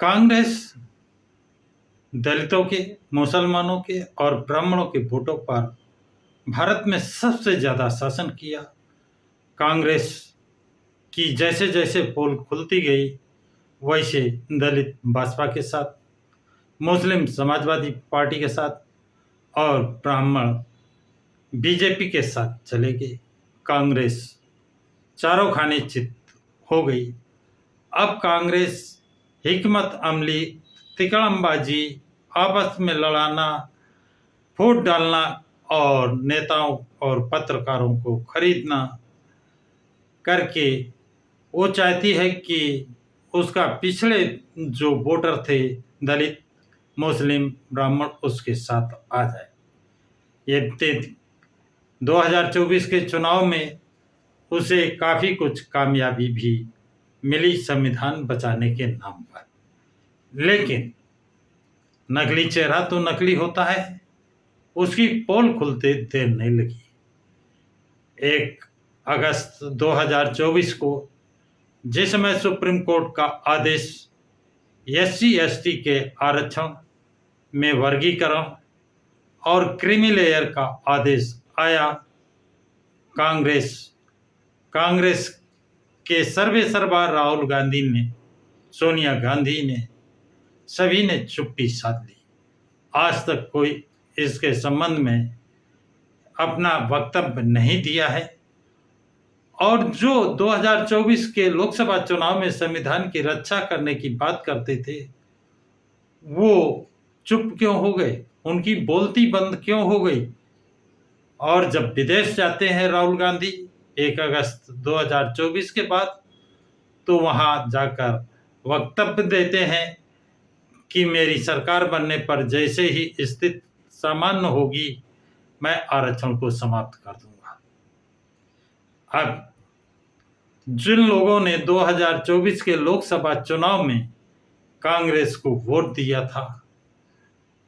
कांग्रेस दलितों के, मुसलमानों के और ब्राह्मणों के वोटों पर भारत में सबसे ज़्यादा शासन किया। कांग्रेस की जैसे जैसे पोल खुलती गई वैसे दलित भाजपा के साथ, मुस्लिम समाजवादी पार्टी के साथ और ब्राह्मण बीजेपी के साथ चले गए। कांग्रेस चारों खाने चित हो गई। अब कांग्रेस हिकमत अमली, तिकड़मबाजी, आपस में लड़ाना, वोट डालना और नेताओं और पत्रकारों को खरीदना करके वो चाहती है कि उसका पिछले जो वोटर थे दलित, मुस्लिम, ब्राह्मण उसके साथ आ जाए। ये 2024 के चुनाव में उसे काफ़ी कुछ कामयाबी भी मिली संविधान बचाने के नाम पर, लेकिन नकली चेहरा तो नकली होता है। उसकी पोल खुलते देर नहीं लगी। 1 अगस्त 2024 को जिस समय सुप्रीम कोर्ट का आदेश SC ST के आरक्षण में वर्गीकरण और क्रीमी लेयर का आदेश आया, कांग्रेस के सर्वेसर्वा राहुल गांधी ने, सोनिया गांधी ने, सभी ने चुप्पी साध ली। आज तक कोई इसके संबंध में अपना वक्तव्य नहीं दिया है। और जो 2024 के लोकसभा चुनाव में संविधान की रक्षा करने की बात करते थे, वो चुप क्यों हो गए? उनकी बोलती बंद क्यों हो गई? और जब विदेश जाते हैं राहुल गांधी 1 अगस्त 2024 के बाद, तो वहाँ जाकर वक्तव्य देते हैं कि मेरी सरकार बनने पर जैसे ही स्थिति सामान्य होगी मैं आरक्षण को समाप्त कर दूंगा। अब जिन लोगों ने 2024 के लोकसभा चुनाव में कांग्रेस को वोट दिया था,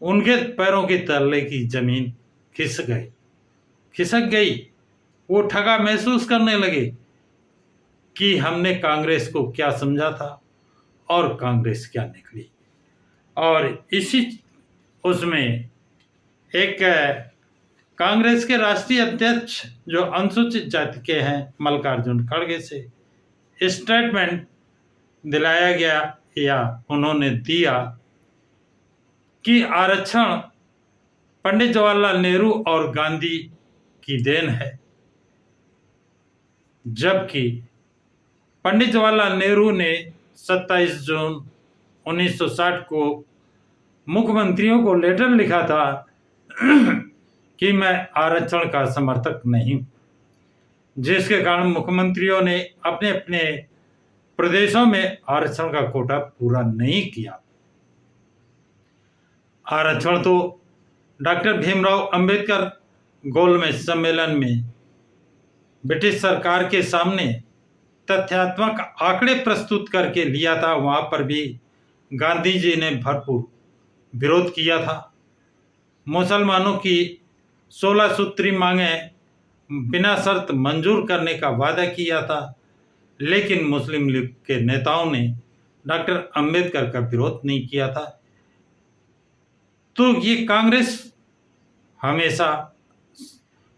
उनके पैरों के तले की जमीन खिसक गई। वो ठगा महसूस करने लगे कि हमने कांग्रेस को क्या समझा था और कांग्रेस क्या निकली। और इसी उसमें एक कांग्रेस के राष्ट्रीय अध्यक्ष जो अनुसूचित जाति के हैं मल्लिकार्जुन खड़गे से स्टेटमेंट दिलाया गया या उन्होंने दिया कि आरक्षण पंडित जवाहरलाल नेहरू और गांधी की देन है, जबकि पंडित जवाहरलाल नेहरू ने 27 जून 1960 को मुख्यमंत्रियों को लेटर लिखा था कि मैं आरक्षण का समर्थक नहीं, जिसके कारण मुख्यमंत्रियों ने अपने अपने प्रदेशों में आरक्षण का कोटा पूरा नहीं किया। आरक्षण तो डॉक्टर भीमराव अंबेडकर गोलमेज सम्मेलन में ब्रिटिश सरकार के सामने तथ्यात्मक आंकड़े प्रस्तुत करके लिया था। वहां पर भी गांधी जी ने भरपूर विरोध किया था। मुसलमानों की 16 सूत्री मांगें बिना शर्त मंजूर करने का वादा किया था, लेकिन मुस्लिम लीग के नेताओं ने डॉक्टर अंबेडकर का विरोध नहीं किया था। तो ये कांग्रेस हमेशा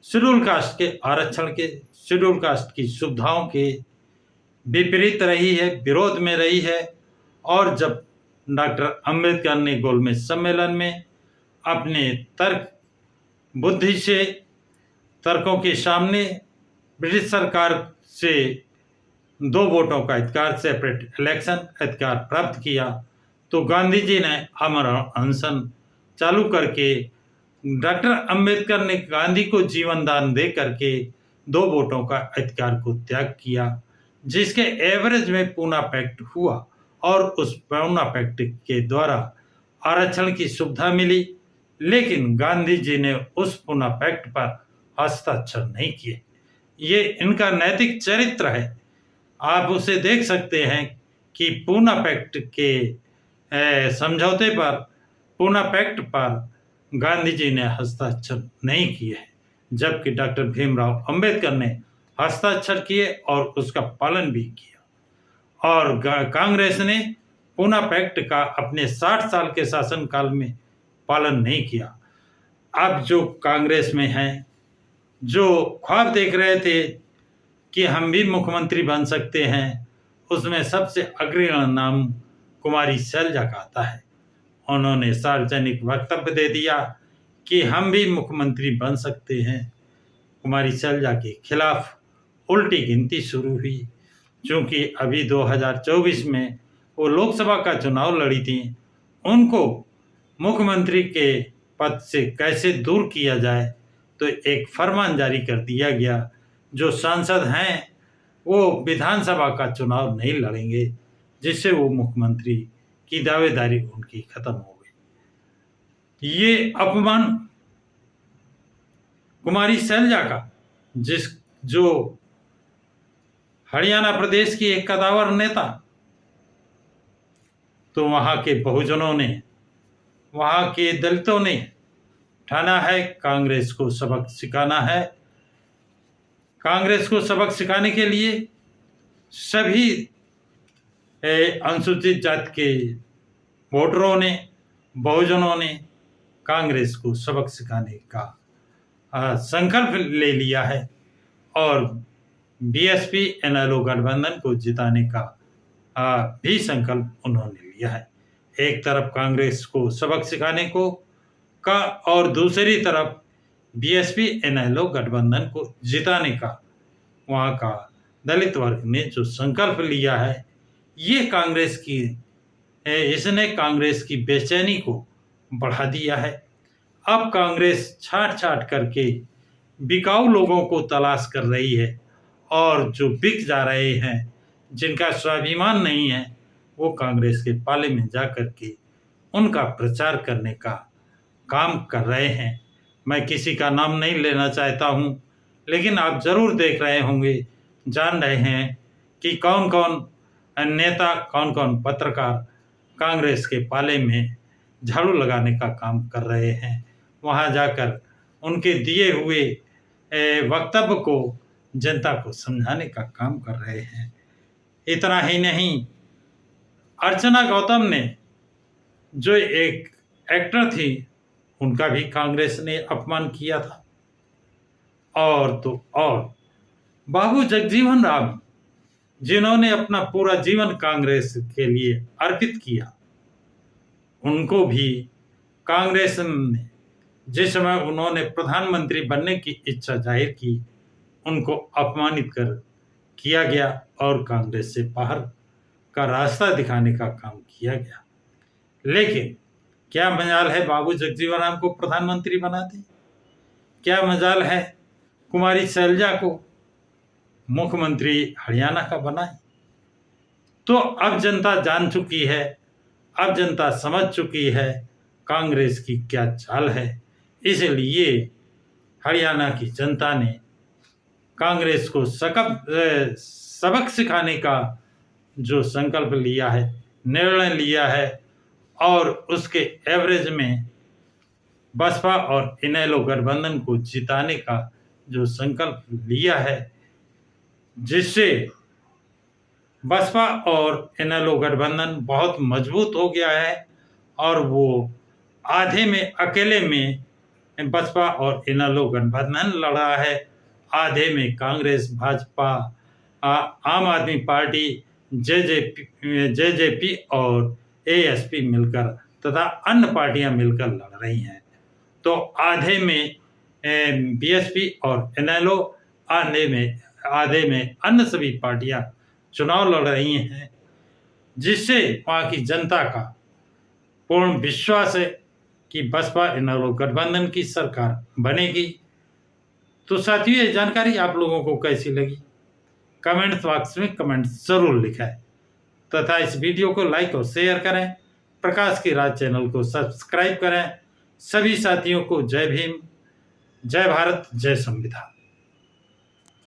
शेड्यूल कास्ट के आरक्षण के, शेड्यूल कास्ट की सुविधाओं के विपरीत रही है, विरोध में रही है। और जब डॉक्टर अंबेडकर ने गोलमेज सम्मेलन में अपने तर्क बुद्धि से तर्कों के सामने ब्रिटिश सरकार से 2 वोटों का अधिकार, सेपरेट इलेक्शन अधिकार प्राप्त किया, तो गांधी जी ने आमरण अनशन चालू करके डॉक्टर अंबेडकर ने गांधी को जीवन दान दे करके 2 वोटों का अधिकार को त्याग किया, जिसके एवरेज में पूना पैक्ट हुआ और उस पूना पैक्ट के द्वारा आरक्षण की सुविधा मिली। लेकिन गांधी जी ने उस पूना पैक्ट पर हस्ताक्षर नहीं किए। ये इनका नैतिक चरित्र है। आप उसे देख सकते हैं कि पूना पैक्ट के समझौते पर, पूना पैक्ट पर गांधी जी ने हस्ताक्षर नहीं किए, जबकि डॉक्टर भीमराव अंबेडकर ने हस्ताक्षर किए और उसका पालन भी किया। और कांग्रेस ने पूना पैक्ट का अपने 60 साल के शासनकाल में पालन नहीं किया। अब जो कांग्रेस में हैं, जो ख्वाब देख रहे थे कि हम भी मुख्यमंत्री बन सकते हैं, उसमें सबसे अग्रणी नाम कुमारी शैलजा का आता है। उन्होंने सार्वजनिक वक्तव्य दे दिया कि हम भी मुख्यमंत्री बन सकते हैं। कुमारी शैलजा के खिलाफ उल्टी गिनती शुरू हुई, क्योंकि अभी 2024 में वो लोकसभा का चुनाव लड़ी थी। उनको मुख्यमंत्री के पद से कैसे दूर किया जाए, तो एक फरमान जारी कर दिया गया, जो सांसद हैं वो विधानसभा का चुनाव नहीं लड़ेंगे, जिससे वो मुख्यमंत्री की दावेदारी उनकी खत्म हो गई। ये अपमान कुमारी शैलजा का, जो हरियाणा प्रदेश की एक कदावर नेता, तो वहां के बहुजनों ने, वहां के दलितों ने ठाना है कांग्रेस को सबक सिखाना है। कांग्रेस को सबक सिखाने के लिए सभी अनुसूचित जाति के वोटरों ने, बहुजनों ने कांग्रेस को सबक सिखाने का संकल्प ले लिया है और बीएसपी इनेलो गठबंधन को जिताने का भी संकल्प उन्होंने लिया है। एक तरफ कांग्रेस को सबक सिखाने को का और दूसरी तरफ बीएसपी इनेलो गठबंधन को जिताने का वहाँ का दलित वर्ग ने जो संकल्प लिया है, ये कांग्रेस की इसने कांग्रेस की बेचैनी को बढ़ा दिया है। अब कांग्रेस छाट छाट करके बिकाऊ लोगों को तलाश कर रही है और जो बिक जा रहे हैं, जिनका स्वाभिमान नहीं है, वो कांग्रेस के पाले में जा कर के उनका प्रचार करने का काम कर रहे हैं। मैं किसी का नाम नहीं लेना चाहता हूँ, लेकिन आप ज़रूर देख रहे होंगे, जान रहे हैं कि कौन कौन नेता, कौन कौन पत्रकार कांग्रेस के पाले में झाड़ू लगाने का काम कर रहे हैं। वहाँ जाकर उनके दिए हुए वक्तव्य को जनता को समझाने का काम कर रहे हैं। इतना ही नहीं, अर्चना गौतम ने, जो एक एक्टर थी, उनका भी कांग्रेस ने अपमान किया था। और बाबू जगजीवन राम, जिन्होंने अपना पूरा जीवन कांग्रेस के लिए अर्पित किया, उनको भी कांग्रेस ने, जिस समय उन्होंने प्रधानमंत्री बनने की इच्छा जाहिर की, उनको अपमानित कर किया गया और कांग्रेस से बाहर का रास्ता दिखाने का काम किया गया। लेकिन क्या मजाल है बाबू जगजीवन राम को प्रधानमंत्री बना दे? क्या मजाल है कुमारी शैलजा को मुख्यमंत्री हरियाणा का बनाए? तो अब जनता जान चुकी है, अब जनता समझ चुकी है कांग्रेस की क्या चाल है। इसलिए हरियाणा की जनता ने कांग्रेस को सबक सिखाने का जो संकल्प लिया है, निर्णय लिया है, और उसके एवरेज में बसपा और इनेलो गठबंधन को जिताने का जो संकल्प लिया है, जिससे बसपा और इनेलो गठबंधन बहुत मजबूत हो गया है और वो आधे में अकेले में बसपा और इनेलो गठबंधन लड़ा है, आधे में कांग्रेस, भाजपा, आम आदमी पार्टी, जेजेपी और एएसपी मिलकर तथा अन्य पार्टियां मिलकर लड़ रही हैं। तो आधे में बीएसपी और इनेलो, आधे में अन्य सभी पार्टियां चुनाव लड़ रही हैं, जिससे वहाँ की जनता का पूर्ण विश्वास है कि बसपा इनेलो गठबंधन की सरकार बनेगी। तो साथियों, ये जानकारी आप लोगों को कैसी लगी? कमेंट बॉक्स में कमेंट जरूर लिखें तथा इस वीडियो को लाइक और शेयर करें। प्रकाश की राज चैनल को सब्सक्राइब करें। सभी साथियों को जय भीम, जय भारत, जय संविधान।